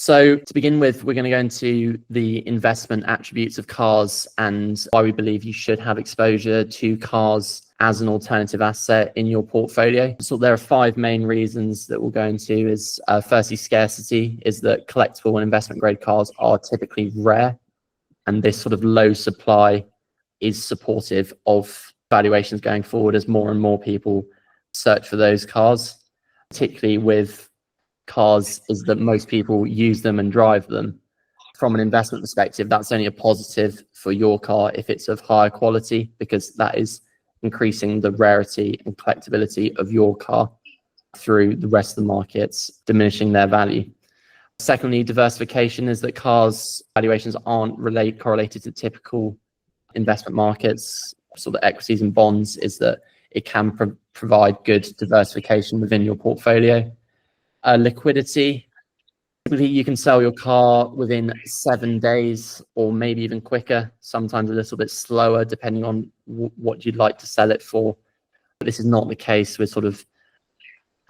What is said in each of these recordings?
So to begin with, we're going to go into the investment attributes of cars and why we believe you should have exposure to cars as an alternative asset in your portfolio. So there are 5 main reasons that we'll go into. Is firstly, scarcity, is that collectible and investment grade cars are typically rare, and this sort of low supply is supportive of valuations going forward as more and more people search for those cars, particularly with cars is that most people use them and drive them. From an investment perspective, that's only a positive for your car if it's of higher quality, because that is increasing the rarity and collectability of your car through the rest of the markets, diminishing their value. Secondly, diversification, is that cars valuations aren't correlated to typical investment markets, sort of equities and bonds, is that it can provide good diversification within your portfolio. Liquidity, typically you can sell your car within 7 days or maybe even quicker, sometimes a little bit slower depending on what you'd like to sell it for. But this is not the case with sort of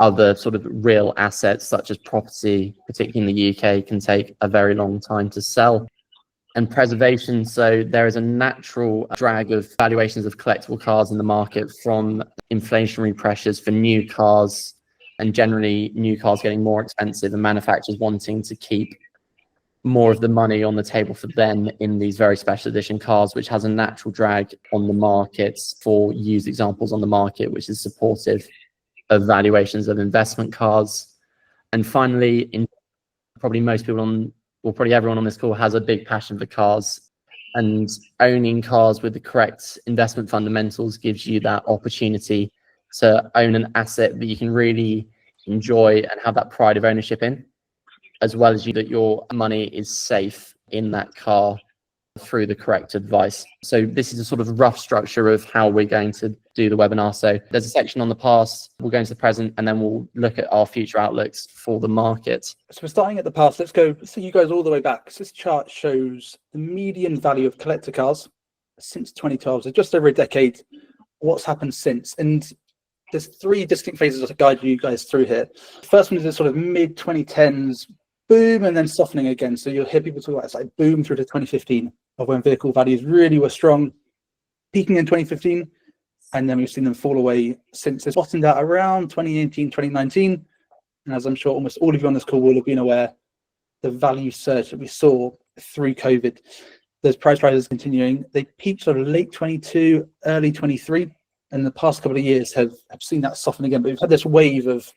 other sort of real assets such as property, particularly in the UK, can take a very long time to sell. And preservation, so there is a natural drag of valuations of collectible cars in the market from inflationary pressures for new cars, and generally new cars getting more expensive and manufacturers wanting to keep more of the money on the table for them in these very special edition cars, which has a natural drag on the markets for used examples on the market, which is supportive of valuations of investment cars. And finally, probably most people probably everyone on this call has a big passion for cars, and owning cars with the correct investment fundamentals gives you that opportunity to own an asset that you can really enjoy and have that pride of ownership in, as well as that your money is safe in that car through the correct advice. So this is a sort of rough structure of how we're going to do the webinar. So there's a section on the past, we'll go into the present, and then we'll look at our future outlooks for the market. So we're starting at the past. Let's see you guys all the way back. So this chart shows the median value of collector cars since 2012, so just over a decade. What's happened since? And there's 3 distinct phases to guide you guys through here. The first one is the sort of mid-2010s boom and then softening again. So you'll hear people talk about it's like boom through to 2015 of when vehicle values really were strong, peaking in 2015, and then we've seen them fall away since. It's bottomed out around 2018, 2019, and as I'm sure almost all of you on this call will have been aware, the value surge that we saw through COVID, those price rises continuing. They peaked sort of late 22, early 23, and the past couple of years have seen that soften again. But we've had this wave of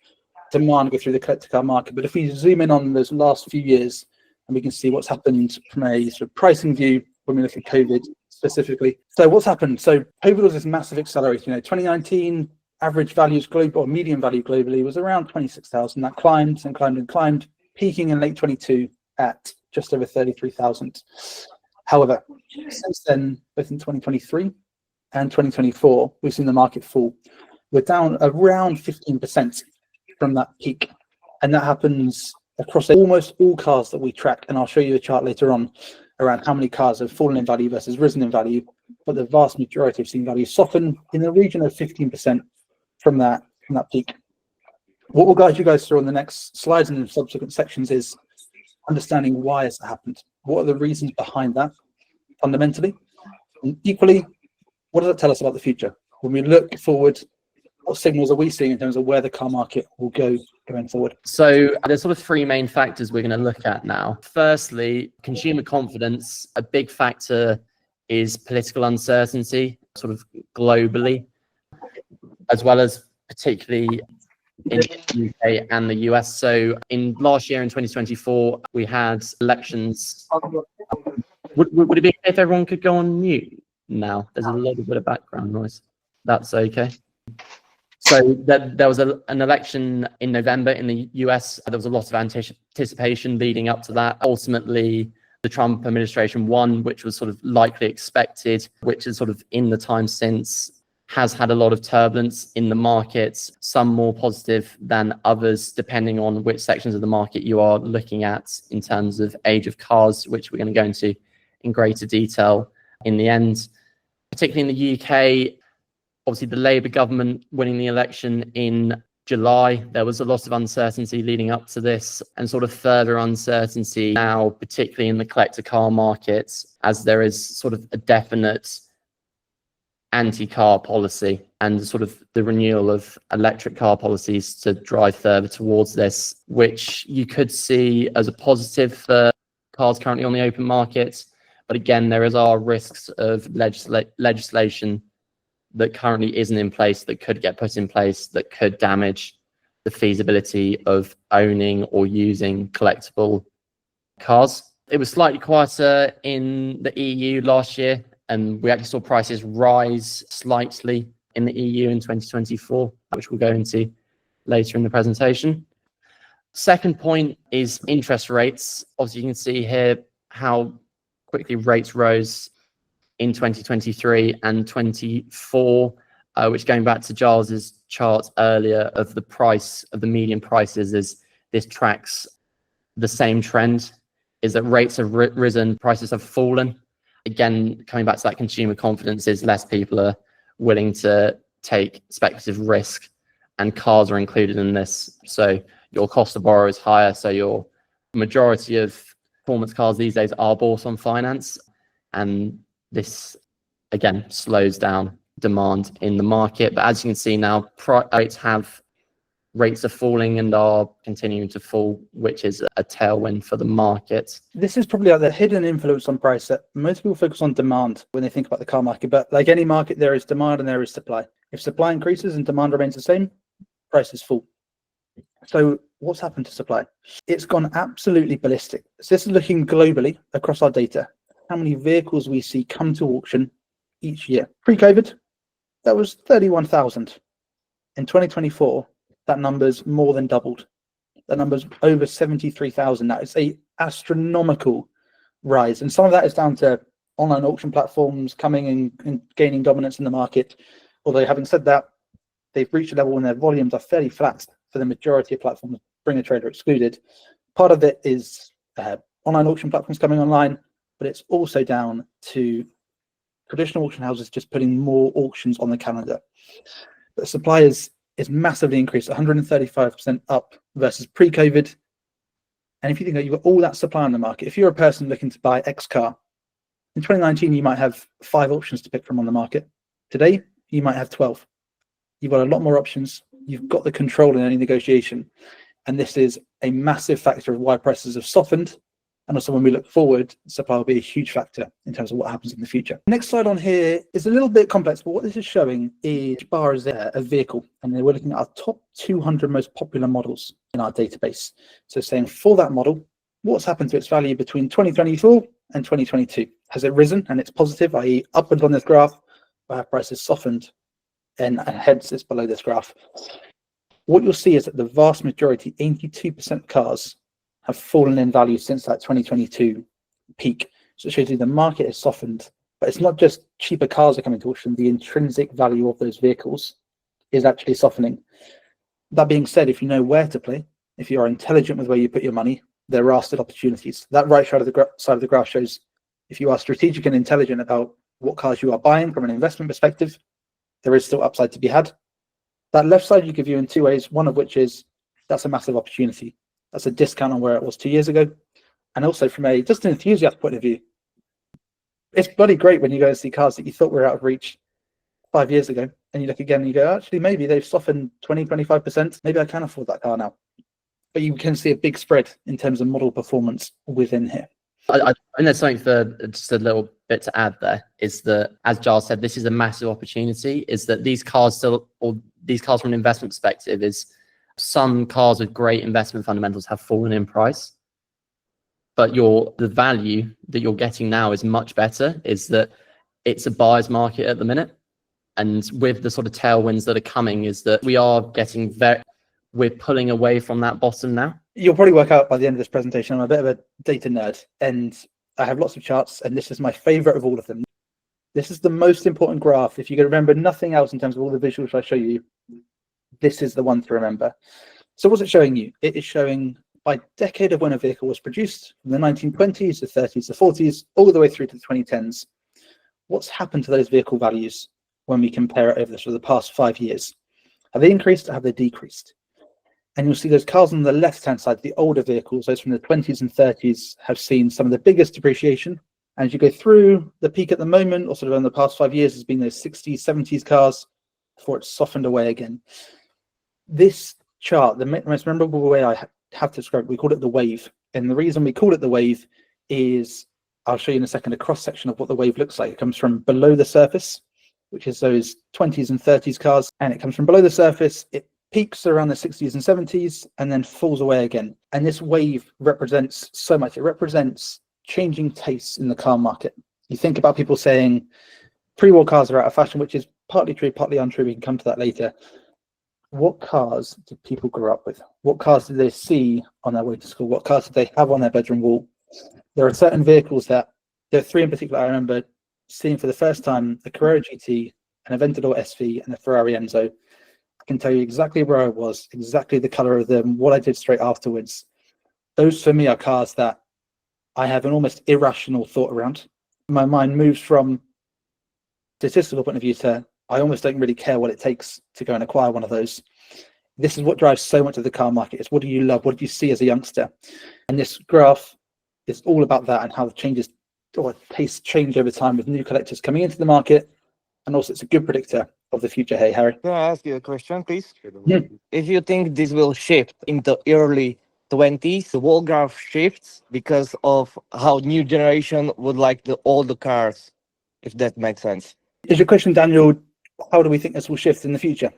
demand go through the collector car market. But if we zoom in on those last few years, and we can see what's happened from a sort of pricing view when we look at COVID specifically. So what's happened? So COVID was this massive accelerator. 2019 average values global, or median value globally, was around 26,000. That climbed and climbed and climbed, peaking in late 22 at just over 33,000. However, since then, both in 2023 and 2024, we've seen the market fall. We're down around 15% from that peak, and that happens across almost all cars that we track. And I'll show you a chart later on around how many cars have fallen in value versus risen in value, but the vast majority have seen value soften in the region of 15% from that peak. What we'll guide you guys through on the next slides and in subsequent sections is understanding why has that happened. What are the reasons behind that fundamentally? And equally, what does that tell us about the future? When we look forward, what signals are we seeing in terms of where the car market will go going forward? So there's sort of 3 main factors we're going to look at now. Firstly, consumer confidence. A big factor is political uncertainty, sort of globally, as well as particularly in the UK and the US. So in last year, in 2024, we had elections. Would it be okay if everyone could go on mute now? There's a little bit of background noise. That's okay. So there was an election in November in the US. There was a lot of anticipation leading up to that. Ultimately, the Trump administration won, which was sort of likely expected, which is sort of in the time since has had a lot of turbulence in the markets, some more positive than others, depending on which sections of the market you are looking at in terms of age of cars, which we're going to go into in greater detail in the end. Particularly in the UK, obviously the Labour government winning the election in July. There was a lot of uncertainty leading up to this, and sort of further uncertainty now, particularly in the collector car markets, as there is sort of a definite anti-car policy and sort of the renewal of electric car policies to drive further towards this, which you could see as a positive for cars currently on the open market. But again, there are risks of legislation that currently isn't in place that could get put in place that could damage the feasibility of owning or using collectible cars. It was slightly quieter in the EU last year, and we actually saw prices rise slightly in the EU in 2024, which we'll go into later in the presentation. Second point is interest rates. Obviously, you can see here how quickly rates rose in 2023 and 24, which, going back to Giles's chart earlier of the price of the median prices, is this tracks the same trend, is that rates have risen, prices have fallen. Again, coming back to that consumer confidence, is less people are willing to take speculative risk, and cars are included in this. So your cost to borrow is higher. So your majority of performance cars these days are bought on finance, and this again slows down demand in the market. But as you can see now, rates are falling and are continuing to fall, which is a tailwind for the market. This is probably like the hidden influence on price that most people focus on demand when they think about the car market. But like any market, there is demand and there is supply. If supply increases and demand remains the same, prices fall. So what's happened to supply? It's gone absolutely ballistic. So this is looking globally across our data, how many vehicles we see come to auction each year. Pre-COVID, that was 31,000. In 2024, that number's more than doubled. That number's over 73,000. That is an astronomical rise. And some of that is down to online auction platforms coming and gaining dominance in the market. Although having said that, they've reached a level when their volumes are fairly flat for the majority of platforms, bring a trader excluded. Part of it is online auction platforms coming online, but it's also down to traditional auction houses just putting more auctions on the calendar. The supply is massively increased, 135% up versus pre-COVID. And if you think that you've got all that supply on the market, if you're a person looking to buy X car, in 2019, you might have 5 options to pick from on the market. Today, you might have 12. You've got a lot more options. You've got the control in any negotiation. And this is a massive factor of why prices have softened. And also when we look forward, supply will be a huge factor in terms of what happens in the future. Next slide on here is a little bit complex, but what this is showing is bar is a vehicle. And then we're looking at our top 200 most popular models in our database. So saying for that model, what's happened to its value between 2024 and 2022? Has it risen and it's positive, i.e. upward on this graph, or have prices softened and hence it's below this graph? What you'll see is that the vast majority, 82% of cars, have fallen in value since that 2022 peak. So it shows you the market has softened, but it's not just cheaper cars are coming to auction, the intrinsic value of those vehicles is actually softening. That being said, if you know where to play, if you are intelligent with where you put your money, there are still opportunities. That right side of the graph shows if you are strategic and intelligent about what cars you are buying from an investment perspective, there is still upside to be had. That left side you give you in 2 ways, one of which is that's a massive opportunity. That's a discount on where it was 2 years ago. And also from a just an enthusiast point of view, it's bloody great when you go and see cars that you thought were out of reach 5 years ago. And you look again and you go, actually, maybe they've softened 20, 25%. Maybe I can afford that car now. But you can see a big spread in terms of model performance within here. I think there's something for just a little bit to add there, is that, as Giles said, this is a massive opportunity, is that these cars from an investment perspective, is some cars with great investment fundamentals have fallen in price, but the value that you're getting now is much better, is that it's a buyer's market at the minute. And with the sort of tailwinds that are coming, is that we're pulling away from that bottom now. You'll probably work out by the end of this presentation, I'm a bit of a data nerd and I have lots of charts, and this is my favorite of all of them. This is the most important graph. If you can remember nothing else in terms of all the visuals I show you, this is the one to remember. So what's it showing you? It is showing by decade of when a vehicle was produced, from the 1920s, the 30s, the 40s, all the way through to the 2010s. What's happened to those vehicle values when we compare it over the past 5 years? Have they increased or have they decreased? And you'll see those cars on the left-hand side, the older vehicles, those from the 20s and 30s, have seen some of the biggest depreciation. And as you go through, the peak at the moment, or sort of in the past 5 years, has been those 60s, 70s cars before it's softened away again. This chart, the most memorable way I have to describe it, we call it the wave. And the reason we call it the wave is, I'll show you in a second, a cross-section of what the wave looks like. It comes from below the surface, which is those 20s and 30s cars. And it comes from below the surface, it peaks around the 60s and 70s, and then falls away again. And this wave represents so much. It represents changing tastes in the car market. You think about people saying pre-war cars are out of fashion, which is partly true, partly untrue. We can come to that later. What cars did people grow up with? What cars did they see on their way to school? What cars did they have on their bedroom wall? There are certain vehicles there are three in particular I remember seeing for the first time: a Carrera GT, an Aventador SV, and a Ferrari Enzo. I can tell you exactly where I was, exactly the color of them, what I did straight afterwards. Those for me are cars that I have an almost irrational thought around. My mind moves from statistical point of view to, I almost don't really care what it takes to go and acquire one of those. This is what drives so much of the car market. It's what do you love? What do you see as a youngster? And this graph is all about that and how the changes or tastes change over time with new collectors coming into the market. And also it's a good predictor of the future. Hey, Harry. Can I ask you a question, please? Yeah. If you think this will shift in the early 20s, the whole graph shifts because of how new generation would like the older cars, if that makes sense. Is your question, Daniel, how do we think this will shift in the future?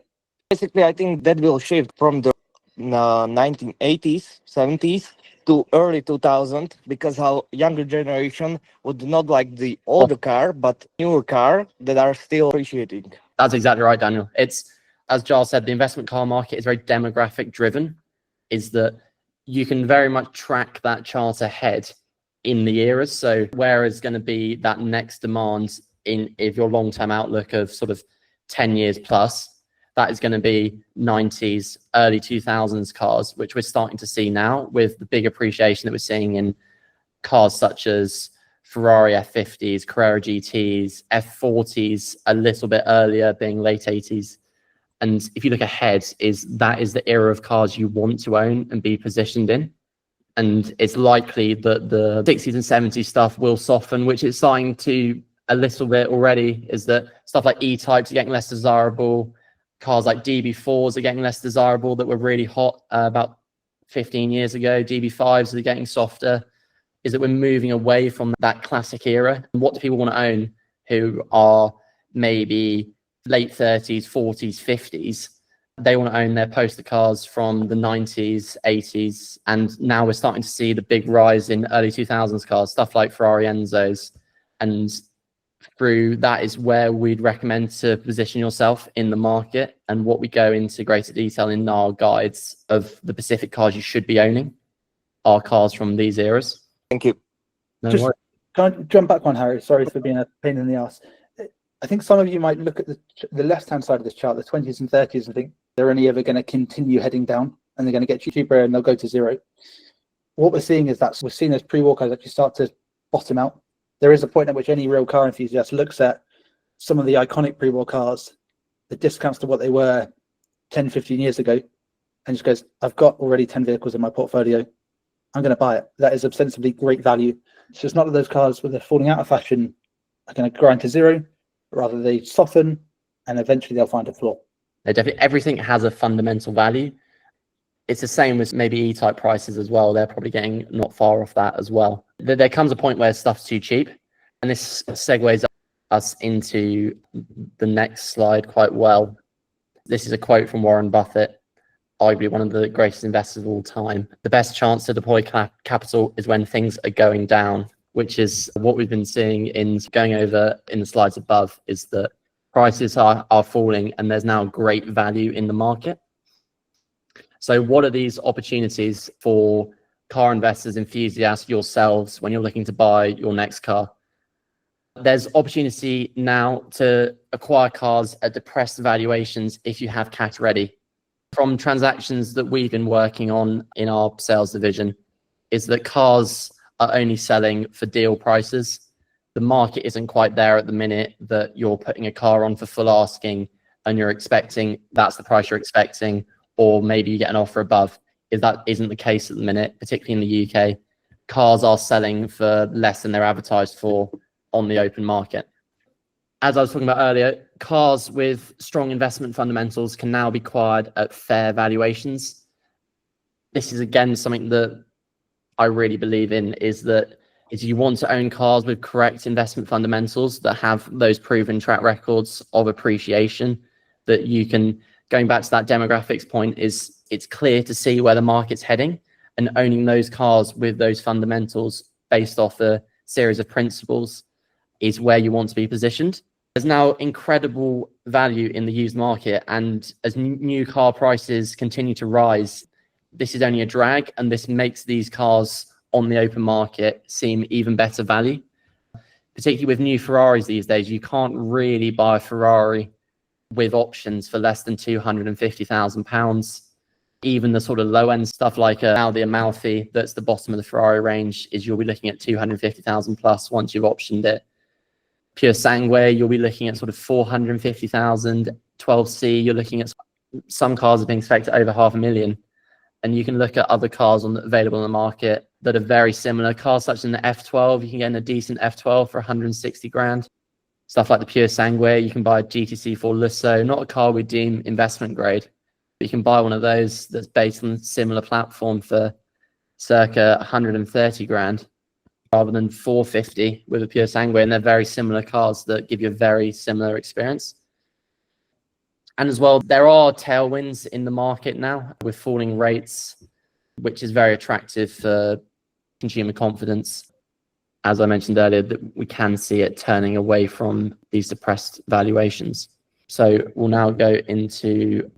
Basically, I think that will shift from the 1980s, 70s to early 2000, because how younger generation would not like the older car, but newer car that are still appreciating. That's exactly right, Daniel. It's, as Giles said, the investment car market is very demographic driven, is that you can very much track that chart ahead in the eras. So where is going to be that next demand in if your long-term outlook of sort of 10 years plus, that is going to be 90s, early 2000s cars, which we're starting to see now with the big appreciation that we're seeing in cars such as Ferrari F50s, Carrera GTs, F40s, a little bit earlier being late 80s. And if you look ahead, that is the era of cars you want to own and be positioned in. And it's likely that the 60s and 70s stuff will soften, which is starting to a little bit already, is that stuff like E-types are getting less desirable. Cars like DB4s are getting less desirable that were really hot about 15 years ago. DB5s are getting softer. Is that we're moving away from that classic era. And what do people want to own who are maybe late 30s, 40s, 50s? They want to own their poster cars from the 90s, 80s. And now we're starting to see the big rise in early 2000s cars, stuff like Ferrari Enzos. And through that is where we'd recommend to position yourself in the market, and what we go into greater detail in our guides of the specific cars you should be owning are cars from these eras. Thank you. No Just worries. can I jump back one, Harry? Sorry for being a pain in the ass. I think some of you might look at the left-hand side of this chart, the 20s and 30s, and think they're only ever going to continue heading down and they're going to get cheaper and they'll go to zero. What we're seeing is that we're seeing those pre-war cars actually start to bottom out. There is a point at which any real car enthusiast looks at some of the iconic pre-war cars, the discounts to what they were 10, 15 years ago, and just goes, I've got already 10 vehicles in my portfolio. I'm going to buy it. That is ostensibly great value. So it's not that those cars, when they're falling out of fashion, are going to grind to zero, but rather they soften and eventually they'll find a floor. Definitely, everything has a fundamental value. It's the same with maybe E-type prices as well. They're probably getting not far off that as well. There comes a point where stuff's too cheap. And this segues us into the next slide quite well. This is a quote from Warren Buffett, arguably one of the greatest investors of all time. The best chance to deploy capital is when things are going down, which is what we've been seeing in going over in the slides above, is that prices are falling and there's now great value in the market. So what are these opportunities for car investors, enthusiasts, yourselves, when you're looking to buy your next car? There's opportunity now to acquire cars at depressed valuations if you have cash ready. From transactions that we've been working on in our sales division, is that cars are only selling for deal prices. The market isn't quite there at the minute that you're putting a car on for full asking and you're expecting that's the price you're expecting, or maybe you get an offer above. If that isn't the case at the minute, particularly in the UK, cars are selling for less than they're advertised for on the open market. As I was talking about earlier, cars with strong investment fundamentals can now be acquired at fair valuations. This is again something that I really believe in, is you want to own cars with correct investment fundamentals that have those proven track records of appreciation, that you can, going back to that demographics point, is it's clear to see where the market's heading, and owning those cars with those fundamentals based off a series of principles is where you want to be positioned. There's now incredible value in the used market, and as new car prices continue to rise, this is only a drag, and this makes these cars on the open market seem even better value. Particularly with new Ferraris these days, you can't really buy a Ferrari with options for less than £250,000. Even the sort of low end stuff like Audi Amalfi, that's the bottom of the Ferrari range, is you'll be looking at 250,000 plus once you've optioned it. Pure Sangue, you'll be looking at sort of 450,000. 12C, you're looking at, some cars are being spec'd at over $500,000. And you can look at other cars available on the market that are very similar. Cars such as an F12, you can get in a decent F12 for 160 grand. Stuff like the Pure Sangue, you can buy a GTC4 Lusso, not a car we deem investment grade, but you can buy one of those that's based on a similar platform for circa 130 grand rather than 450 with a Pure Sangue. And they're very similar cars that give you a very similar experience. And as well, there are tailwinds in the market now with falling rates, which is very attractive for consumer confidence. As I mentioned earlier, that we can see it turning away from these depressed valuations. So we'll now go into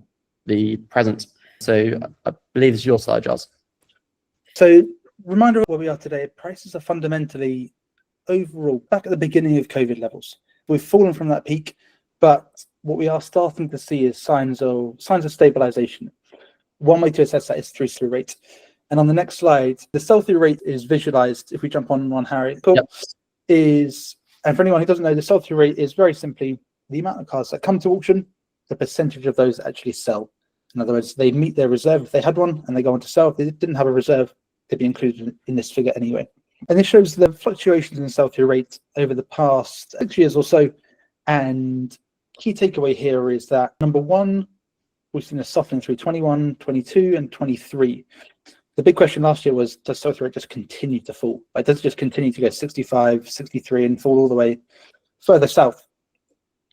the present. So I believe it's your slide, Giles. So reminder of where we are today. Prices are fundamentally overall back at the beginning of COVID levels. We've fallen from that peak, but what we are starting to see is signs of stabilization. One way to assess that is through rate. And on the next slide, the sell-through rate is visualized. If we jump on one, Harry, cool. Yep. And for anyone who doesn't know, the sell-through rate is very simply the amount of cars that come to auction, the percentage of those that actually sell. In other words, they meet their reserve if they had one, and they go on to sell. If they didn't have a reserve, they'd be included in this figure anyway. And this shows the fluctuations in sell-through rate over the past 6 years or so. And key takeaway here is that, number one, we've seen a softening through 21, 22, and 23. The big question last year was, does sell-through rate just continue to fall? Like, does it just continue to go 65, 63, and fall all the way further south?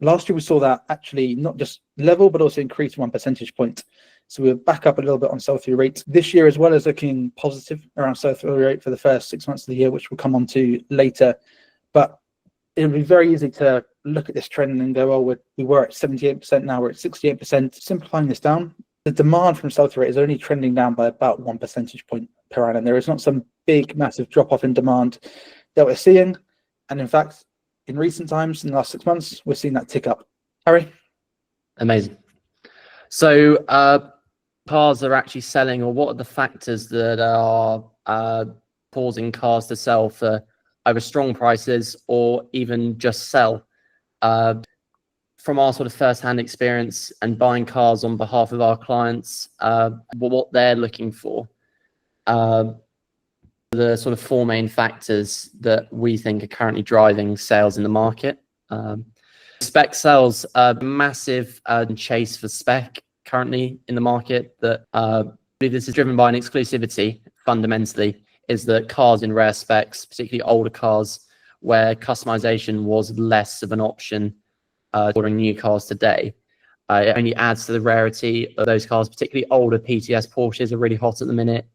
Last year, we saw that actually not just level, but also increase 1 percentage point. So we're back up a little bit on sell-through rate. This year as well is looking positive around sell-through rate for the first 6 months of the year, which we'll come on to later. But it'll be very easy to look at this trend and go, oh, we were at 78%, now we're at 68%. Simplifying this down, the demand from sell-through rate is only trending down by about 1 percentage point per annum. There is not some big, massive drop-off in demand that we're seeing. And in fact, in recent times, in the last 6 months, we're seeing that tick up. Harry? Amazing. So cars are actually selling, or what are the factors that are causing cars to sell for either strong prices or even just sell? From our sort of first-hand experience and buying cars on behalf of our clients, what they're looking for, the sort of 4 main factors that we think are currently driving sales in the market. Spec sales, a massive chase for spec currently in the market. That this is driven by an exclusivity, fundamentally, is that cars in rare specs, particularly older cars, where customization was less of an option ordering new cars today. It only adds to the rarity of those cars, particularly older PTS Porsches are really hot at the minute.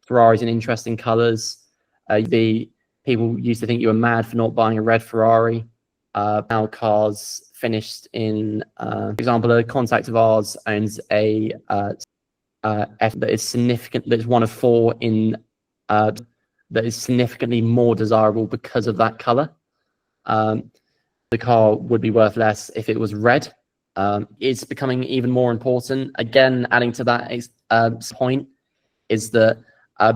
Ferraris in interesting colors. People used to think you were mad for not buying a red Ferrari. Now cars finished in, for example, a contact of ours owns a F that is significant, that is one of 4 in that is significantly more desirable because of that color. The car would be worth less if it was red. It's becoming even more important. Again, adding to that point is that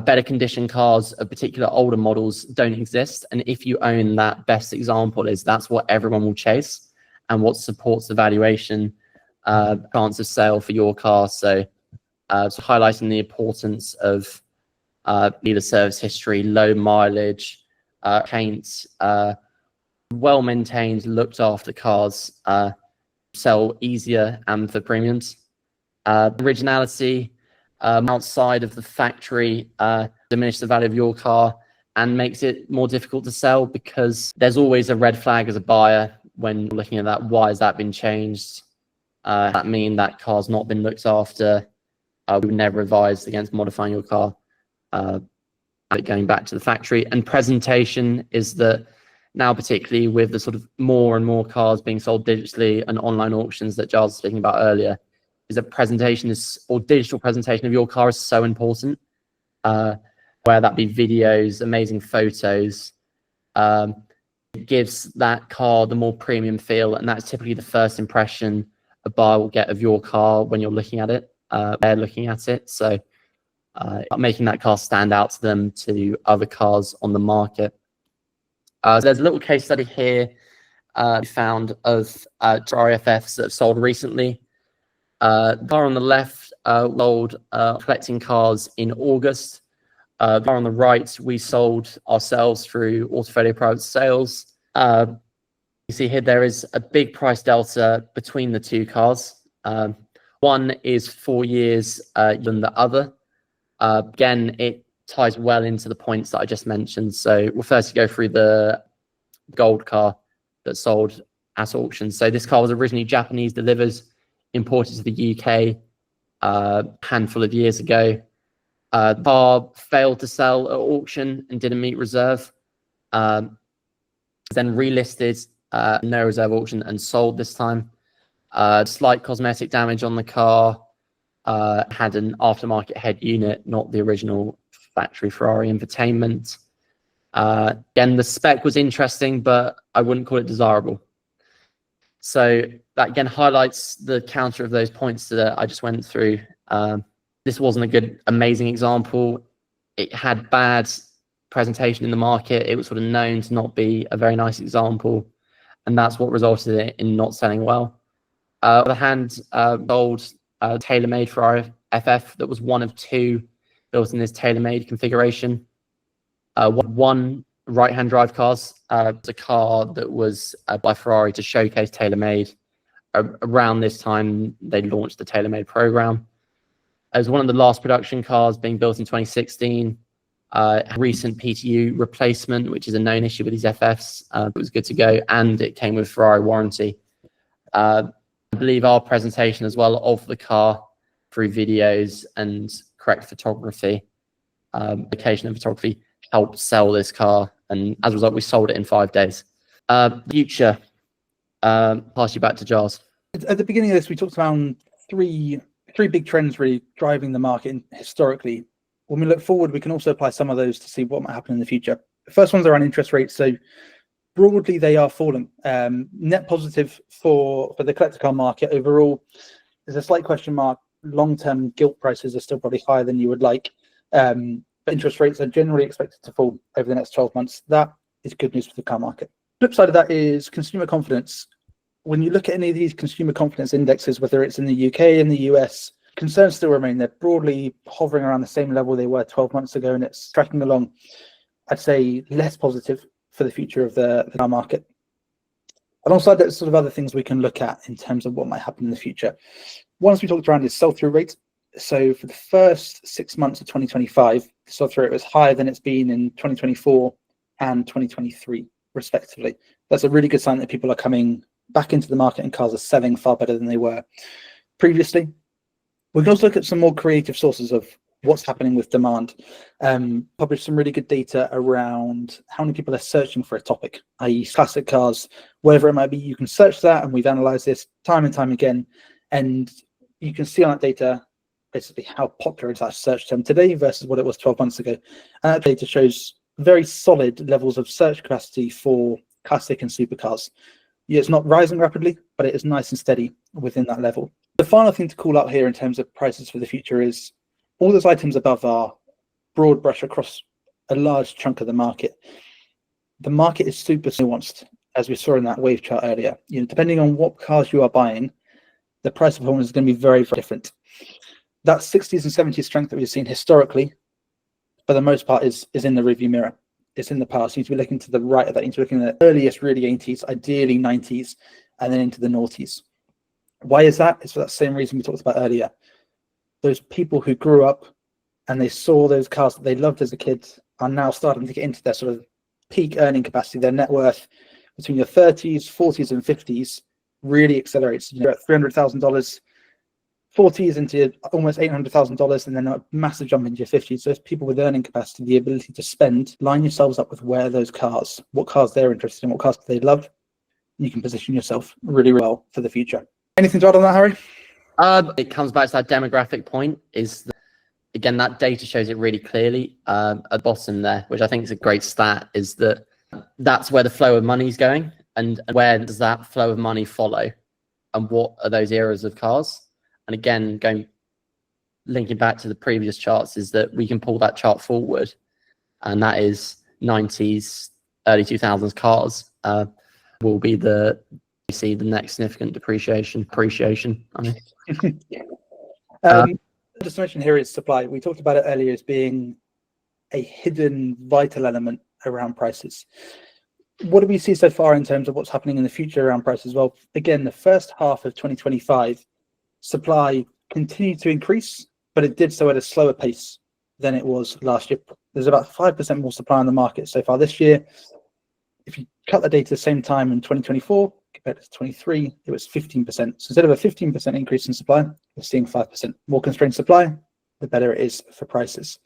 better condition cars of particular older models don't exist. And if you own that, best example is that's what everyone will chase and what supports the valuation chance of sale for your car. So so highlighting the importance of dealer service history, low mileage, paint, well-maintained, looked after cars sell easier and for premiums. Originality outside of the factory diminish the value of your car and makes it more difficult to sell, because there's always a red flag as a buyer when you're looking at that. Why has that been changed? That mean that car's not been looked after. We would never advise against modifying your car, going back to the factory. And presentation is that now, particularly with the sort of more and more cars being sold digitally and online auctions that Giles was speaking about earlier, is that presentation is, or digital presentation of your car is so important, where that be videos, amazing photos. It gives that car the more premium feel, and that's typically the first impression a buyer will get of your car when you're looking at it. They're looking at it, so making that car stand out to them, to other cars on the market. So there's a little case study here we found of Ferrari FFs that have sold recently. The car on the left sold collecting cars in August. The car on the right we sold ourselves through Autofolio private sales. You see here there is a big price delta between the two cars. One is 4 years than the other. Again, it ties well into the points that I just mentioned. So we'll first go through the gold car that sold at auction. So this car was originally Japanese delivered, imported to the UK a handful of years ago. The car failed to sell at auction and didn't meet reserve. Then relisted no reserve auction and sold this time. Slight cosmetic damage on the car. Had an aftermarket head unit, not the original factory Ferrari infotainment. Again, the spec was interesting, but I wouldn't call it desirable. So that again highlights the counter of those points that I just went through. This wasn't a good, amazing example. It had bad presentation in the market. It was sort of known to not be a very nice example, and that's what resulted in not selling well. On the other hand, sold tailor-made Ferrari FF that was one of two built in this tailor-made configuration. One right-hand drive cars. It's a car that was by Ferrari to showcase tailor-made. Around this time, they launched the tailor-made program. It was one of the last production cars being built in 2016. Recent PTU replacement, which is a known issue with these FFs. It was good to go, and it came with Ferrari warranty. I believe our presentation as well of the car through videos and correct photography, location and photography, helped sell this car, and as a result we sold it in 5 days. Future, pass you back to Giles. At the beginning of this, we talked about three big trends really driving the market historically. When we look forward, we can also apply some of those to see what might happen in the future. The first one's around interest rates. So broadly, they are falling. Net positive for the collector car market overall. There's a slight question mark. Long-term gilt prices are still probably higher than you would like. But interest rates are generally expected to fall over the next 12 months. That is good news for the car market. Flip side of that is consumer confidence. When you look at any of these consumer confidence indexes, whether it's in the UK, in the US, concerns still remain. They're broadly hovering around the same level they were 12 months ago, and it's tracking along, I'd say, less positive for the future of the car market. Alongside that, sort of other things we can look at in terms of what might happen in the future. One, as we talked around, is sell-through rate. So for the first 6 months of 2025, the sell-through rate was higher than it's been in 2024 and 2023, respectively. That's a really good sign that people are coming back into the market and cars are selling far better than they were previously. We can also look at some more creative sources of what's happening with demand. Published some really good data around how many people are searching for a topic, i.e. classic cars, whatever it might be. You can search that, and we've analyzed this time and time again, and you can see on that data basically how popular is that search term today versus what it was 12 months ago. And that data shows very solid levels of search capacity for classic and supercars. Yeah, it's not rising rapidly, but it is nice and steady within that level. The final thing to call out here in terms of prices for the future is all those items above are broad brush across a large chunk of the market. The market is super nuanced, as we saw in that wave chart earlier. You know, depending on what cars you are buying, the price performance is going to be very, very different. That 60s and 70s strength that we've seen historically, for the most part, is in the rearview mirror. It's in the past. You need to be looking to the right of that. You need to be looking at the earliest, really 80s, ideally 90s, and then into the noughties. Why is that? It's for that same reason we talked about earlier. Those people who grew up and they saw those cars that they loved as a kid are now starting to get into their sort of peak earning capacity. Their net worth between your 30s, 40s, and 50s really accelerates. You're at $300,000, 40s into almost $800,000, and then a massive jump into your 50s. So it's people with earning capacity, the ability to spend. Line yourselves up with where those cars, what cars they're interested in, what cars they love. You can position yourself really well for the future. Anything to add on that, Harry? It comes back to that demographic point. Is that, again, that data shows it really clearly at the bottom there, which I think is a great stat. Is that that's where the flow of money is going, and where does that flow of money follow, and what are those eras of cars? And again, linking back to the previous charts, is that we can pull that chart forward, and that is 90s, early 2000s cars will be the next significant appreciation. I mean. Just to mention here is supply. We talked about it earlier as being a hidden vital element around prices. What do we see so far in terms of what's happening in the future around prices? Well, again, the first half of 2025, supply continued to increase, but it did so at a slower pace than it was last year. There's about 5% more supply on the market so far this year. If you cut the data the same time in 2024 compared to 23, it was 15%. So instead of a 15% increase in supply, we're seeing 5%. More constrained supply, the better it is for prices.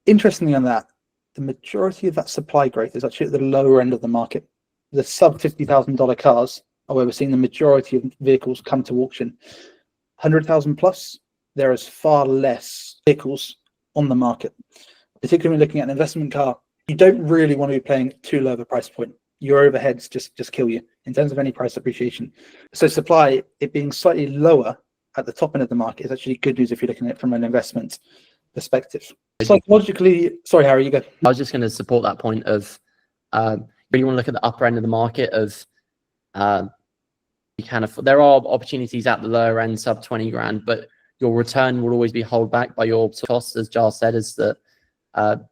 Interestingly on that, the majority of that supply growth is actually at the lower end of the market. The sub $50,000 cars are where we're seeing the majority of vehicles come to auction. 100,000 plus, there is far less vehicles on the market. Particularly when looking at an investment car, you don't really want to be paying too low of a price point. Your overheads just kill you in terms of any price appreciation. So supply, it being slightly lower at the top end of the market, is actually good news if you're looking at it from an investment perspective. Psychologically, sorry, Harry, you go. I was just going to support that point of really want to look at the upper end of the market of you can afford. There are opportunities at the lower end, sub 20 grand, but your return will always be held back by your costs, as Giles said, is that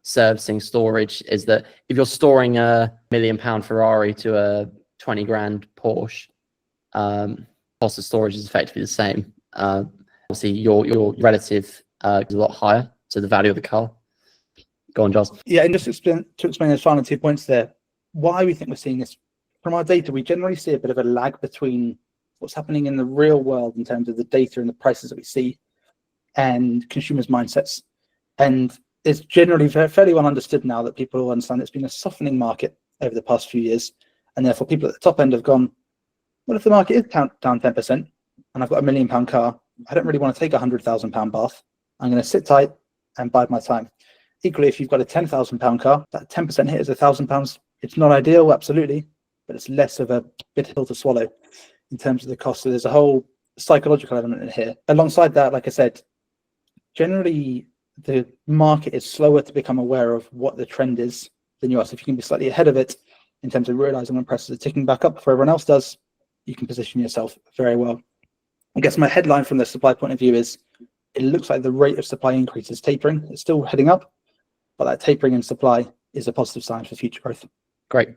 servicing, storage, is that if you're storing a £1 million Ferrari to a 20 grand Porsche, cost of storage is effectively the same. Obviously, your relative is a lot higher to the value of the car. Go on, Giles. Yeah, and just to explain those final 2 points there, why we think we're seeing this. From our data, we generally see a bit of a lag between what's happening in the real world in terms of the data and the prices that we see and consumers' mindsets. And it's generally fairly well understood now that people understand it's been a softening market over the past few years. And therefore, people at the top end have gone, well, if the market is down 10% and I've got a £1 million car, I don't really want to take a £100,000 bath. I'm going to sit tight and bide my time. Equally, if you've got a £10,000 car, that 10% hit is £1,000. It's not ideal, absolutely, but it's less of a bitter pill to swallow in terms of the cost. So there's a whole psychological element in here. Alongside that, like I said, generally the market is slower to become aware of what the trend is than you are. So if you can be slightly ahead of it in terms of realizing when prices are ticking back up before everyone else does, you can position yourself very well. I guess my headline from the supply point of view is it looks like the rate of supply increase is tapering. It's still heading up, but that tapering in supply is a positive sign for future growth. Great.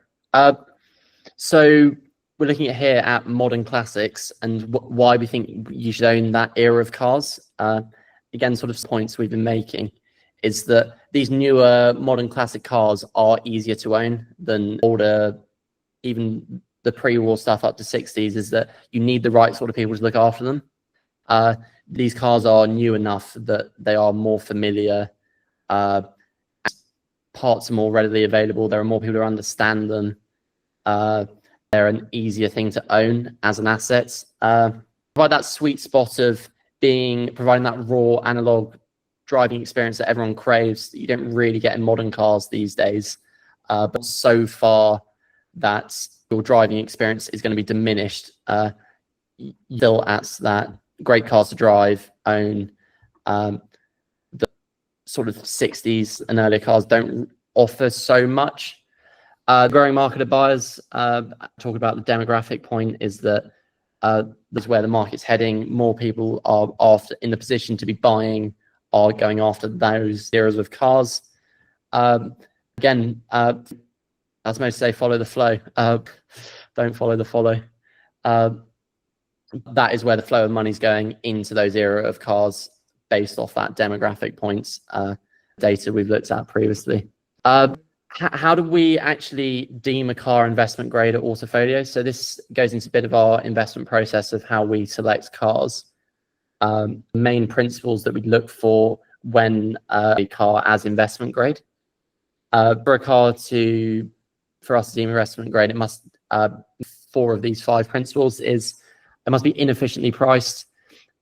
So we're looking at here at modern classics and why we think you should own that era of cars. Again, sort of points we've been making is that these newer modern classic cars are easier to own than older, even the pre-war stuff up to 60s, is that you need the right sort of people to look after them. These cars are new enough that they are more familiar. Parts are more readily available. There are more people who understand them. They're an easier thing to own as an asset. Provide that sweet spot of providing that raw analog driving experience that everyone craves that you don't really get in modern cars these days. But so far that your driving experience is going to be diminished. Still at that great cars to drive, own. The sort of 60s and earlier cars don't offer so much. Growing market of buyers, talking about the demographic point, is that That's where the market's heading. More people are in the position to be buying, are going after those eras of cars. Again, as most say, follow the flow. Don't follow the follow. That is where the flow of money is going into those era of cars based off that demographic points data we've looked at previously. How do we actually deem a car investment grade at Autofolio? So this goes into a bit of our investment process of how we select cars. Main principles that we look for when a car as investment grade. For a car for us to deem investment grade, it must, 4 of these 5 principles is it must be inefficiently priced.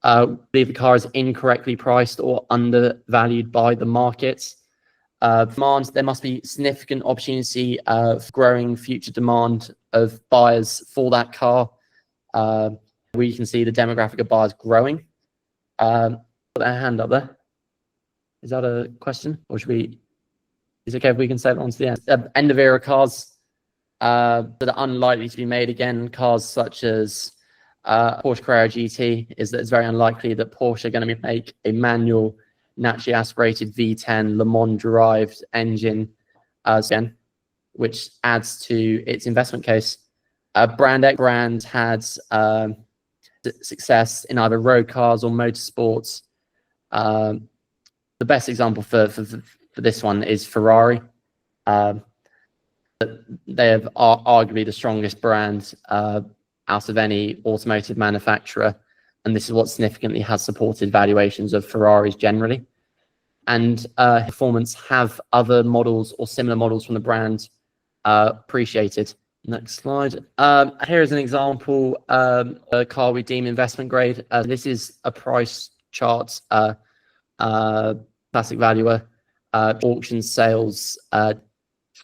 Believe the car is incorrectly priced or undervalued by the market. Demand, there must be significant opportunity of growing future demand of buyers for that car. We can see the demographic of buyers growing. Put that hand up there. Is that a question, or should we? Is it okay if we can save it on to the end? End of era cars that are unlikely to be made again. Cars such as Porsche Carrera GT is that it's very unlikely that Porsche are going to make a manual, naturally aspirated V10 Le Mans derived engine again, which adds to its investment case. Brand X brand had success in either road cars or motorsports. The best example for this one is Ferrari. They have arguably the strongest brand out of any automotive manufacturer, and this is what significantly has supported valuations of Ferraris generally. And performance have other models or similar models from the brand appreciated. Next slide. Here is an example, a car we deem investment grade. This is a price chart, classic valuer, auction sales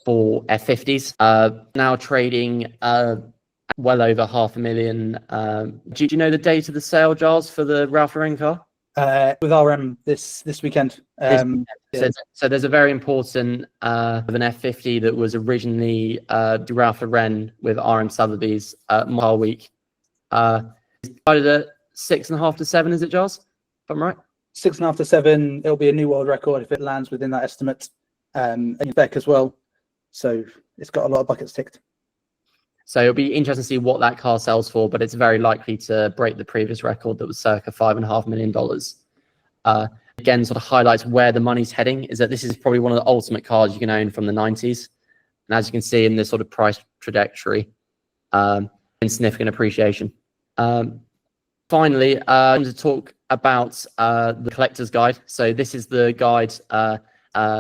for F50s, now trading well over 500,000. Do you know the date of the sale, Giles, for the Ralph Lauren car? With RM this weekend. So there's a very important of an F50 that was originally Ralph Lauren with RM Sotheby's Mile Week. It's divided at 6.5 to 7, is it, Giles? If I'm right. 6.5 to 7. It'll be a new world record if it lands within that estimate. And Beck as well. So it's got a lot of buckets ticked. So it'll be interesting to see what that car sells for, but it's very likely to break the previous record that was circa $5.5 million. Again, sort of highlights where the money's heading, is that this is probably one of the ultimate cars you can own from the 90s. And as you can see in this sort of price trajectory, in significant appreciation. Finally, I'm going to talk about the collector's guide. So this is the guide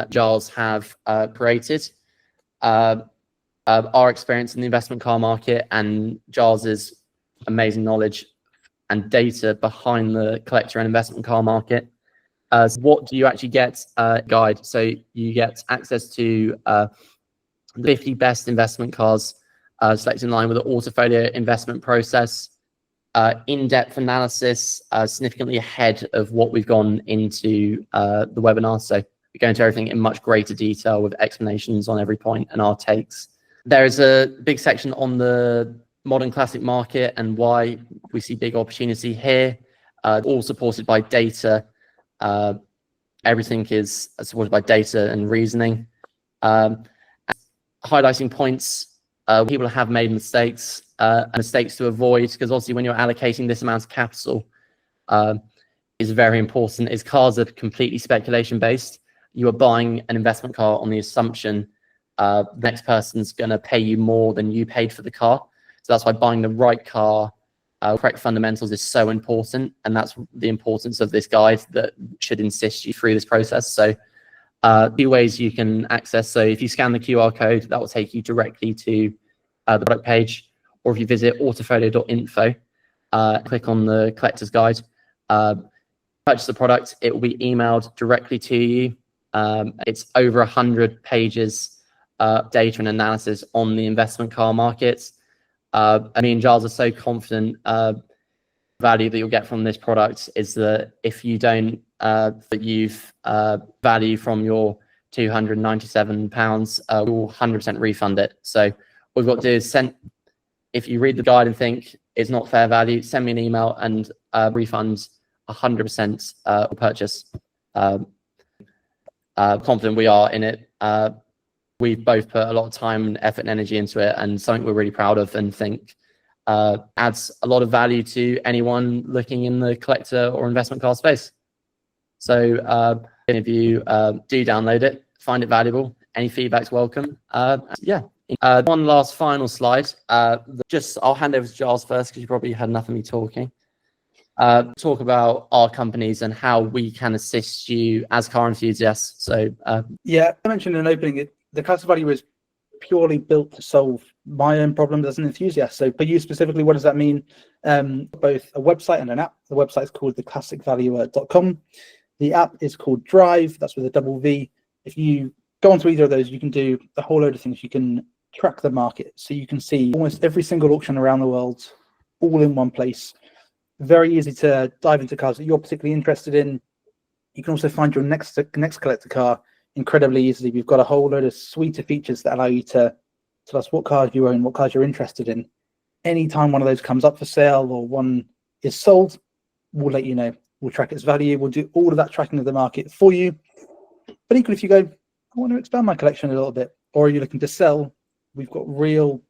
Giles have created. Our experience in the investment car market and Giles's amazing knowledge and data behind the collector and investment car market. So what do you actually get guide? So you get access to the 50 best investment cars selected in line with the Autofolio investment process, in-depth analysis, significantly ahead of what we've gone into the webinar. So we go into everything in much greater detail with explanations on every point and our takes. There is a big section on the modern classic market and why we see big opportunity here, all supported by data. Everything is supported by data and reasoning. Highlighting points, people have made mistakes, mistakes to avoid, because obviously when you're allocating this amount of capital is very important, is cars are completely speculation based. You are buying an investment car on the assumption the next person's going to pay you more than you paid for the car. So that's why buying the right car, correct fundamentals is so important. And that's the importance of this guide that should assist you through this process. So 2 ways you can access. So if you scan the QR code, that will take you directly to the product page. Or if you visit autofolio.info, click on the collector's guide, purchase the product, it will be emailed directly to you. It's over 100 pages data and analysis on the investment car markets. I mean, Giles are so confident value that you'll get from this product is that if you don't, that you've value from your £297, we'll 100% refund it. So what we've got to do is if you read the guide and think it's not fair value, send me an email and refund 100% purchase. Confident we are in it. We've both put a lot of time and effort and energy into it, and something we're really proud of and think adds a lot of value to anyone looking in the collector or investment car space. So if you do download it, find it valuable, any feedback's welcome. Yeah. One last final slide. I'll hand over to Giles first because you probably had enough of me talking. Talk about our companies and how we can assist you as car enthusiasts. So yeah, I mentioned in opening it, the Classic Value is purely built to solve my own problems as an enthusiast. So for you specifically, what does that mean? Both a website and an app. The website is called theclassicvaluer.com. The app is called Drive. That's with a double V. If you go onto either of those, you can do a whole load of things. You can track the market, so you can see almost every single auction around the world all in one place. Very easy to dive into cars that you're particularly interested in. You can also find your next collector car incredibly easily. We've got a whole load of suite of features that allow you to tell us what cars you own, what cars you're interested in. Anytime one of those comes up for sale or one is sold, we'll let you know. We'll track its value. We'll do all of that tracking of the market for you. But equally, if you go, I want to expand my collection a little bit, or are you looking to sell, we've got real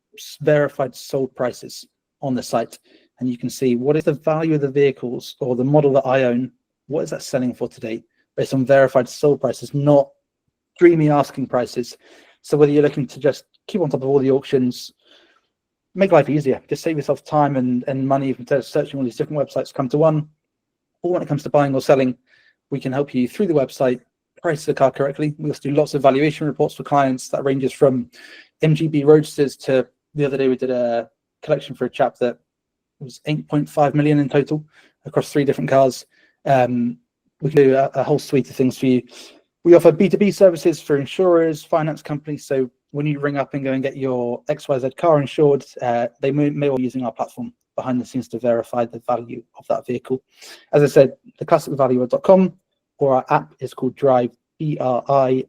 verified sold prices on the site. And you can see what is the value of the vehicles or the model that I own, what is that selling for today, based on verified sold prices, not dreamy asking prices. So whether you're looking to just keep on top of all the auctions, make life easier, just save yourself time and money instead of searching all these different websites, come to one. Or when it comes to buying or selling, we can help you through the website, price the car correctly. We also do lots of valuation reports for clients that ranges from MGB Roadsters to, the other day we did a collection for a chap that was 8.5 million in total across 3 different cars. We can do a whole suite of things for you. We offer B2B services for insurers, finance companies. So when you ring up and go and get your XYZ car insured, they may all be using our platform behind the scenes to verify the value of that vehicle. As I said, theclassicvaluer.com, or our app is called Drive, DRIVE,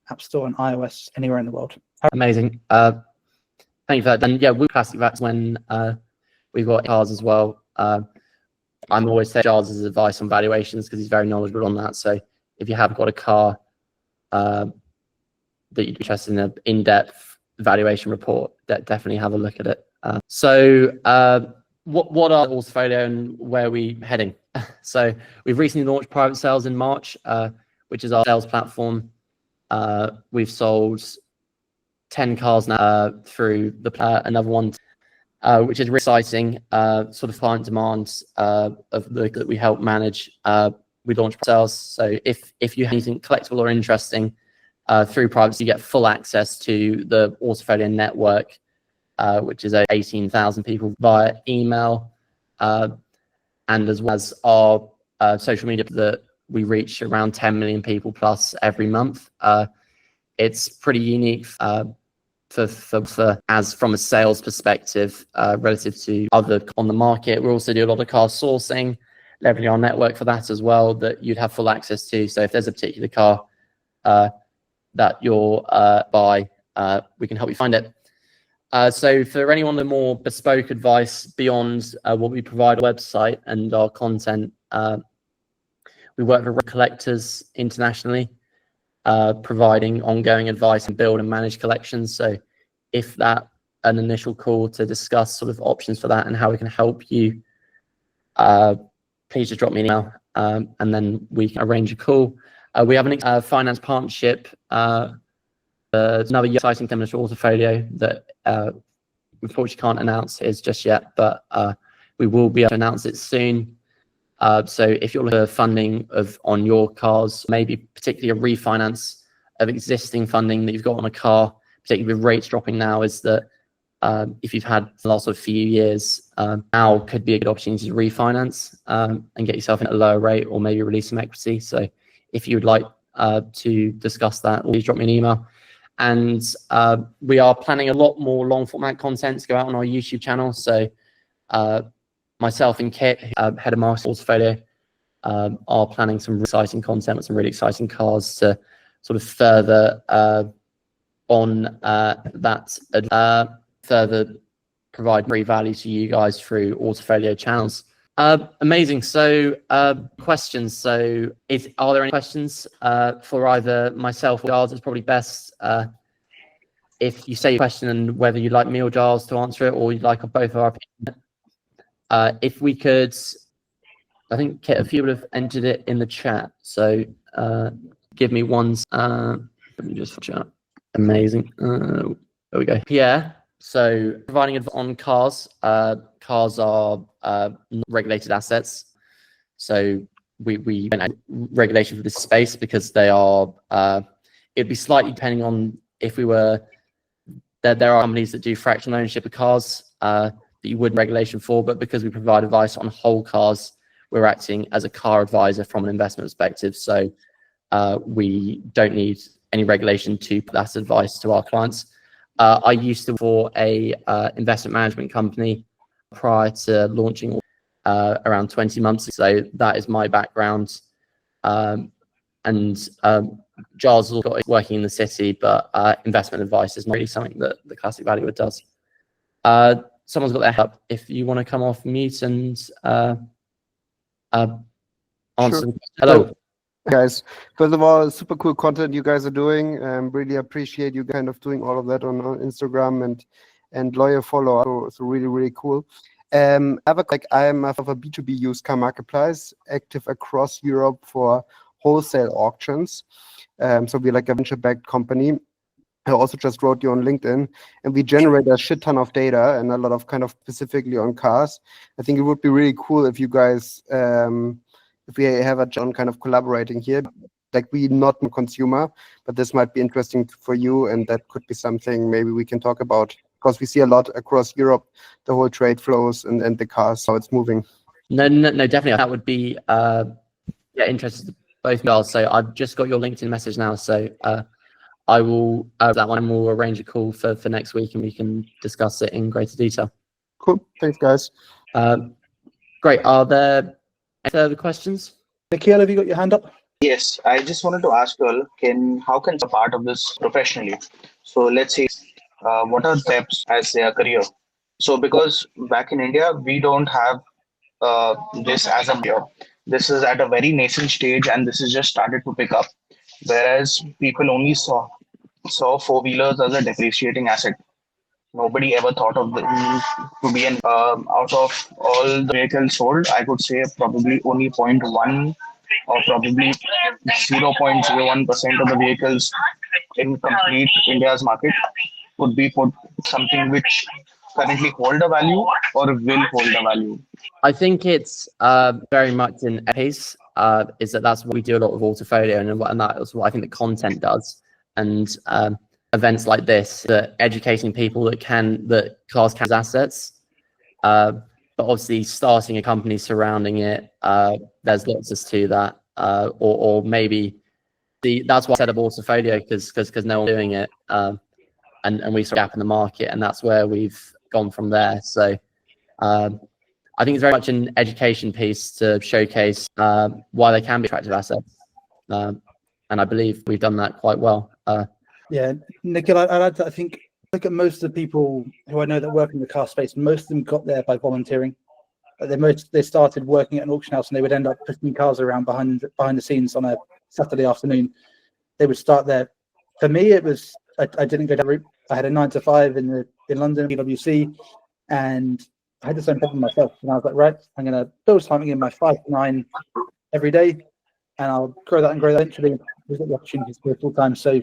App Store and iOS, anywhere in the world. Amazing. Thank you for that. And yeah, we classic that's when we've got cars as well. I'm always saying Giles' advice on valuations because he's very knowledgeable on that. So if you have got a car that you're interested in an in-depth valuation report, definitely have a look at it. So what are Autofolio and where are we heading? So we've recently launched private sales in March, which is our sales platform. We've sold 10 cars now through the another one, which is really exciting. Sort of client demands that we help manage. We launched sales. So if you have anything collectible or interesting through private, you get full access to the Autofolio network, which is 18,000 people via email, and as well as our social media that we reach around 10 million people plus every month. It's pretty unique for as from a sales perspective relative to other on the market. We also do a lot of car sourcing, leveraging our network for that as well, that you'd have full access to. So if there's a particular car that you're buy, we can help you find it. So for anyone with more bespoke advice beyond what we provide on our website and our content, we work with collectors internationally, providing ongoing advice and build and manage collections. So if that an initial call to discuss sort of options for that and how we can help you, please just drop me an email and then we can arrange a call. We have a finance partnership. Another exciting thing with Autofolio that unfortunately can't announce is just yet, but we will be able to announce it soon. So if you're looking for funding on your cars, maybe particularly a refinance of existing funding that you've got on a car, particularly with rates dropping now, is that if you've had the last few years, now could be a good opportunity to refinance and get yourself in a lower rate or maybe release some equity. So if you would like to discuss that, please drop me an email. And we are planning a lot more long format content to go out on our YouTube channel. So myself and Kit, head of marketing Autofolio, are planning some exciting content with some really exciting cars to sort of further on that. further provide free value to you guys through Autofolio channels. Amazing. So questions. So are there any questions for either myself or Giles? It's probably best if you say your question and whether you'd like me or Giles to answer it, or you'd like both of our opinions. If we could, I think a few would have entered it in the chat. So give me one. Let me just chat. Amazing. There we go. Pierre. So providing advice on cars. Cars are regulated assets. So we don't have regulation for this space because they are. It'd be slightly depending on if we were. There are companies that do fractional ownership of cars that you wouldn't regulation for, but because we provide advice on whole cars, we're acting as a car advisor from an investment perspective. So we don't need any regulation to put that advice to our clients. I used to work for a investment management company prior to launching around 20 months ago. So that is my background. And Giles has got working in the city, but investment advice is not really something that the Classic Valuer does. Someone's got their hand up. If you want to come off mute and answer. Sure. Hello. Guys, first of all, super cool content you guys are doing. Really appreciate you kind of doing all of that on Instagram and loyal follow. So really cool. I am of a B2B used car marketplace active across Europe for wholesale auctions. So we're like a venture-backed company. I also just wrote you on LinkedIn, and we generate a shit ton of data and a lot of kind of specifically on cars. I think it would be really cool if you guys, if we have a John kind of collaborating here, like we not a consumer, but this might be interesting for you, and that could be something maybe we can talk about, because we see a lot across Europe, the whole trade flows and the cars, how it's moving. No, definitely. That would be interested to both girls. So I've just got your LinkedIn message now. So I will that one, and we'll arrange a call for next week, and we can discuss it in greater detail. Cool. Thanks, guys. Great. Are there any further questions? Nikhil, have you got your hand up? Yes, I just wanted to ask you all, how can a part of this professionally? So let's say, what are the steps as their career? So because back in India, we don't have this as a career. This is at a very nascent stage, and this is just started to pick up. Whereas people only saw four-wheelers as a depreciating asset. Nobody ever thought of them to be an out of all the vehicles sold, I could say probably only 0.1 or probably 0.01% of the vehicles in complete India's market would be for something which currently hold a value or will hold a value. I think it's very much in a case that's what we do a lot of Autofolio, and that's what I think the content does. And events like this, that educating people that cars can as assets, but obviously starting a company surrounding it, there's lots to that, or maybe that's why I set up Autofolio, because no one's doing it, and we saw a gap in the market, and that's where we've gone from there. So I think it's very much an education piece to showcase why they can be attractive assets, and I believe we've done that quite well. Yeah, Nikhil, I think look at most of the people who I know that work in the car space. Most of them got there by volunteering. They started working at an auction house, and they would end up pushing cars around behind the scenes on a Saturday afternoon. They would start there. For me, it was I didn't go that route. I had a 9 to 5 in London, PwC, and I had the same problem myself. And I was like, right, I'm going to build something in my 5 to 9 every day, and I'll grow that. Eventually, we've got the opportunity to go full time. So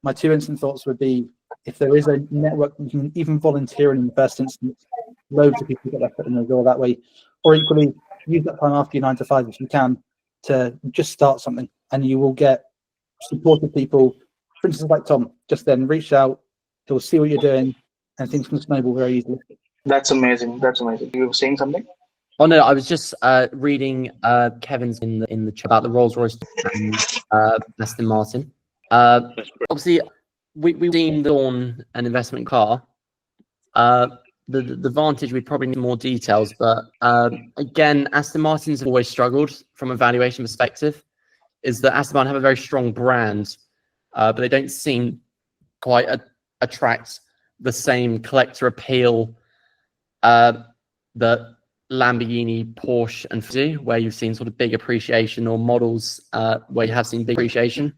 my 2 instant thoughts would be, if there is a network you can even volunteer in the first instance, loads of people get their foot in the door that way. Or equally, use that time after your 9 to 5 if you can to just start something, and you will get supportive people. For instance, like Tom, just then reach out, he'll see what you're doing, and things can snowball very easily. That's amazing. You were saying something? Oh no, I was just reading Kevin's in the chat about the Rolls-Royce and Aston Martin. Obviously, we deemed Dawn an investment car. The Vantage, we'd probably need more details, but again, Aston Martins have always struggled from a valuation perspective. Is that Aston Martin have a very strong brand, but they don't seem quite attract the same collector appeal that Lamborghini, Porsche, and do, where you've seen sort of big appreciation, or models where you have seen big appreciation.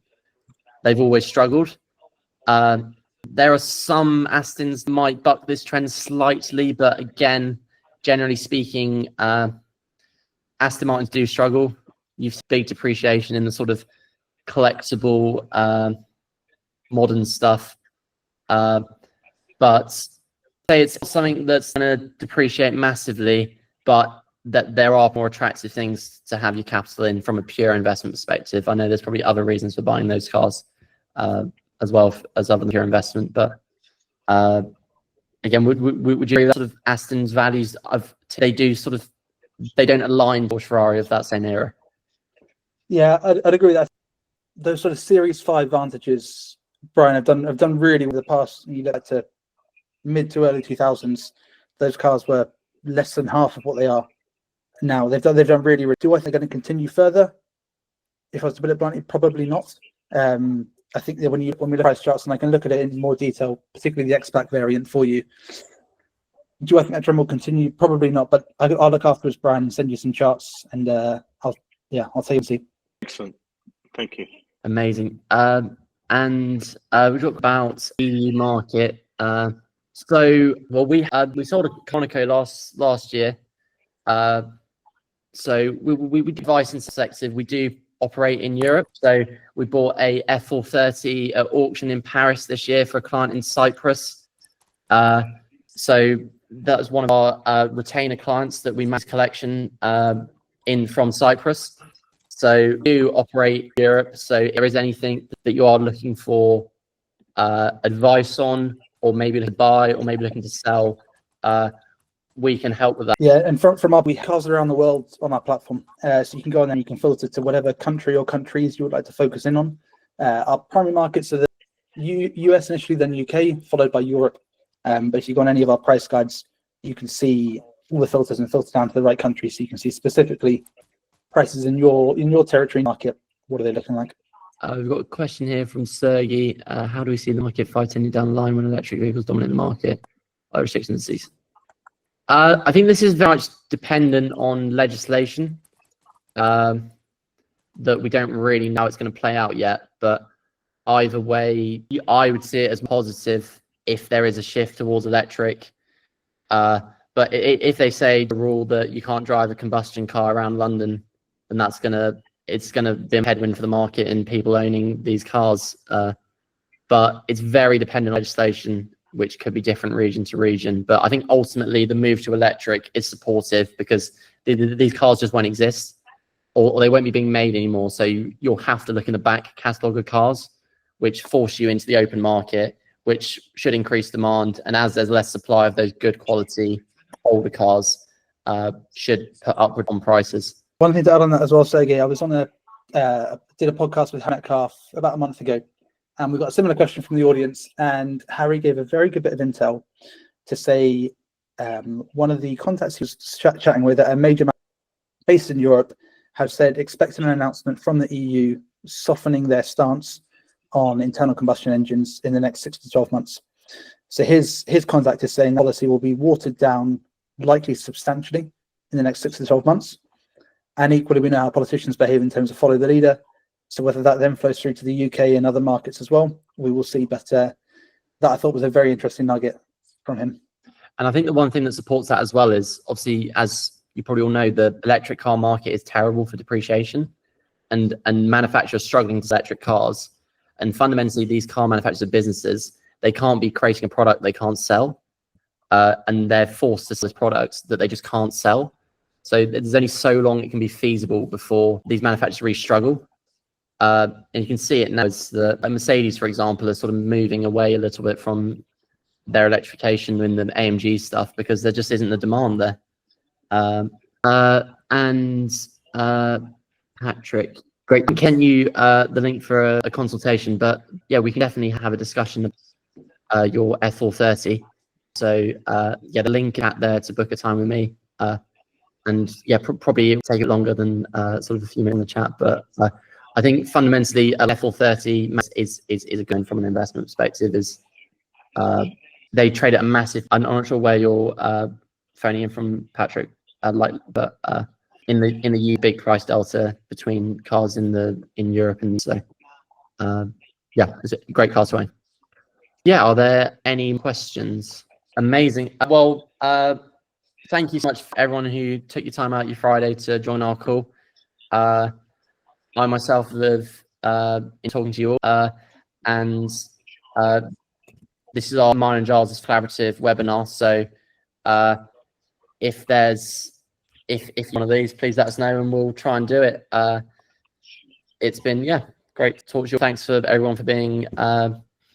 They've always struggled. There are some Astons might buck this trend slightly, but again, generally speaking, Aston Martins do struggle. You've seen big depreciation in the sort of collectible modern stuff, but say it's something that's going to depreciate massively, but that there are more attractive things to have your capital in from a pure investment perspective. I know there's probably other reasons for buying those cars as well as other than pure investment, but again, would you agree that sort of Aston's values they don't align with Ferrari of that same era? Yeah, I'd agree with that. Those sort of Series 5 Vantages, Brian, have done really well in the past. You look to mid to early 2000s, those cars were less than half of what they are now. They've done really, really. Do I think they're going to continue further? If I was to put it bluntly, probably not. I think that when we look at price charts, and I can look at it in more detail, particularly the X-Pac variant for you. Do I think that trend will continue? Probably not, but I'll look afterwards, Brian, and send you some charts, and I'll tell you. Excellent, thank you. Amazing. And we talked about the market. We sold a Monaco last year. So we device and selective. We do operate in Europe. So we bought a F430 at auction in Paris this year for a client in Cyprus. So that was one of our retainer clients that we managed collection in from Cyprus. So we do operate Europe. So if there is anything that you are looking for advice on, or maybe to buy, or maybe looking to sell, we can help with that. Yeah, and from we have cars around the world on our platform, so you can go on there and you can filter to whatever country or countries you would like to focus in on. Our primary markets are the US initially, then UK, followed by Europe. But if you go on any of our price guides, you can see all the filters and filter down to the right country, so you can see specifically prices in your territory market. What are they looking like? We've got a question here from Sergey. How do we see the market 5-10 years down the line when electric vehicles dominate the market? Restrictions cease. I think this is very much dependent on legislation that we don't really know it's going to play out yet. But either way, I would see it as positive if there is a shift towards electric. But if they say the rule that you can't drive a combustion car around London, then it's gonna be a headwind for the market and people owning these cars. But it's very dependent on legislation, which could be different region to region. But I think ultimately the move to electric is supportive because these cars just won't exist, or they won't be being made anymore. So you'll have to look in the back catalogue of cars, which force you into the open market, which should increase demand. And as there's less supply of those good quality older cars, should put upward on prices. One thing to add on that as well, Sergey, I was on did a podcast with Harry Metcalf about a month ago, and we got a similar question from the audience, and Harry gave a very good bit of intel to say one of the contacts he was chatting with at a major based in Europe have said expecting an announcement from the EU softening their stance on internal combustion engines in the next 6 to 12 months. So his contact is saying policy will be watered down, likely substantially, in the next 6 to 12 months. And equally, we know how politicians behave in terms of follow the leader. So whether that then flows through to the UK and other markets as well, we will see. But that I thought was a very interesting nugget from him. And I think the one thing that supports that as well is, obviously, as you probably all know, the electric car market is terrible for depreciation, and manufacturers struggling to sell electric cars. And fundamentally, these car manufacturers are businesses. They can't be creating a product they can't sell, and they're forced to sell products that they just can't sell. So there's only so long it can be feasible before these manufacturers really struggle. And you can see it now as the Mercedes, for example, are sort of moving away a little bit from their electrification in the AMG stuff because there just isn't the demand there. Patrick, great. Can you the link for a consultation? But yeah, we can definitely have a discussion of your F430. So yeah, the link out there to book a time with me. And yeah, probably take it longer than sort of a few minutes in the chat. But I think fundamentally, a F430 is a good from an investment perspective. Is they trade at a massive. I'm not sure where you're phoning in from, Patrick. But in the EU, big price delta between cars in Europe, and so yeah, it's a great car to own. Yeah, are there any questions? Amazing. Well, thank you so much for everyone who took your time out your Friday to join our call. I myself have been talking to you all, and this is our mine and Giles' collaborative webinar. So if one of these, please let us know and we'll try and do it. It's been great to talk to you. Thanks for everyone for being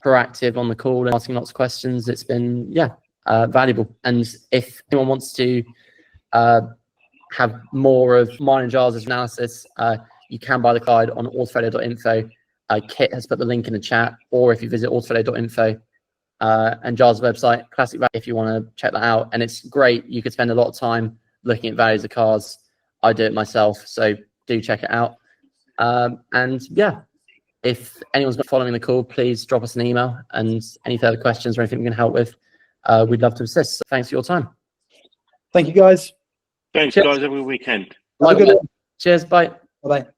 proactive on the call and asking lots of questions. It's been valuable. And if anyone wants to have more of mine and Giles' analysis, you can buy the guide on autofolio.info. Kit has put the link in the chat, or if you visit autofolio.info and Giles' website, Classic Value, if you want to check that out. And it's great. You could spend a lot of time looking at values of cars. I do it myself, so do check it out. And yeah, if anyone's not following the call, please drop us an email, and any further questions or anything we can help with, we'd love to assist. So thanks for your time. Thank you, guys. Thanks, Cheers. guys. Have a good weekend. Have a good one. Cheers. Bye. Bye-bye.